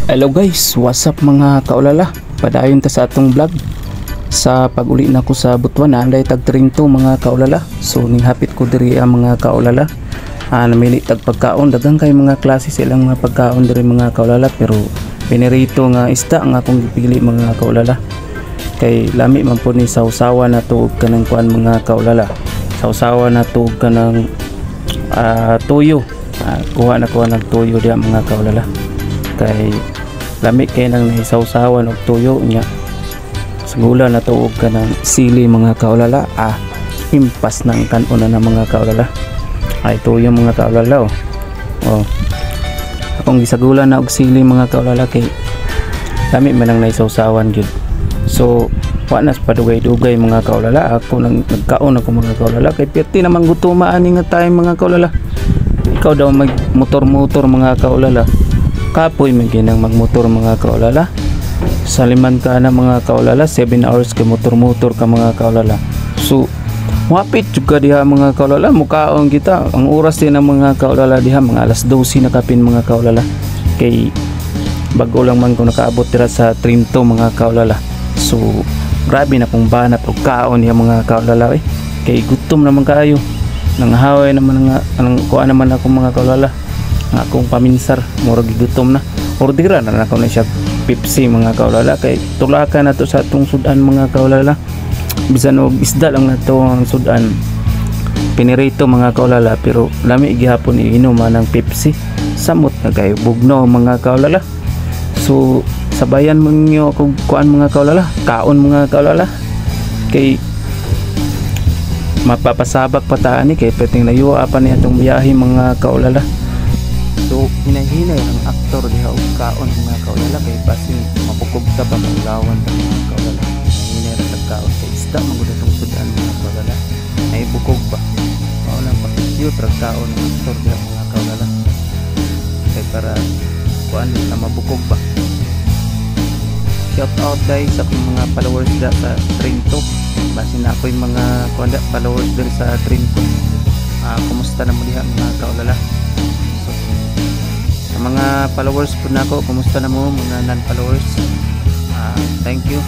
Hello guys, what's up mga kaulala? Padayon ta sa atong vlog. Sa pag-uli na ko sa Butuan, anday tag to mga kaulala. So nihapit ko diri ang mga kaulala. Namili tag pagkaon, daghang kay mga klase silang mga pagkaon diri mga kaulala, pero pinirito nga isda nga akong gipili mga kaulala. Kay lami man po ni sawsawa na tuog kanang kuan mga kaulala. Sawsawa na tuog kanang tuyo. Kuha na ng tuyo diya mga kaulala. Kay lami kay nang naisawsawan og tuyo nya sigula na tuog ka ng sili mga kaulala. Impas ng kanuna na mga kaulala. Ay tuyo mga kaulala akong gisagula na og sili mga kaulala kay lami man nang naisawsawan gyud. So wa na padugay-dugay mga kaulala, ako nang nagkaon ako mga kaulala kay perti naman gutuma ani nga time mga kaulala. Ikaw daw mag motor mga kaulala, kapoy man ginang magmotor mga kaulala. Sa liman ka na mga kaulala, 7 hours ka motor ka mga kaulala. So mapit juga diha mga kaulala, mukaon kita ang oras din ng mga kaulala diha mga alas 12 na kapin mga kaulala. Kay bago lang man ko nakaabot dira sa Trinto mga kaulala. So grabe na kung banat og kaon diha mga kaulala kay gutom naman kaayo. Nanghaway naman nga anong kuha naman ako mga kaulala. Nga akong paminsar murag gutom na. Ordira na ako na siya Pepsi mga kaulala kay tulakan na to sa atong sudan mga kaulala. Bisan og isda lang na to ang sudan. Pinirito mga kaulala, pero lami gihapon iinom ng Pepsi. Samot na kayo bugno mga kaulala. So sabayan mo niyo ako kuan mga kaulala, kaon mga kaulala. Kay mapapasabak pataan ni kay peting layua pa ni atong biyahe mga kaulala. So hinahinay ang aktor diha og kaon mga kaulala kay basin mapukog ta pa ang lawan ta mga kaulala. Hinahinay ra kaon kay isda magud atong sudan mga kaulala. Ay bukog ba? Mao lang pa-cute ra kaon ng aktor diha mga kaulala. Kay para kuan na mabukog ba. Shout out guys sa akong mga followers diha sa Trinto. Basin na ako yung mga followers din sa Trinto. Kumusta na mo diha mga kaulala? So, sa mga followers po na ako, kumusta na mo mga non-followers? Thank you.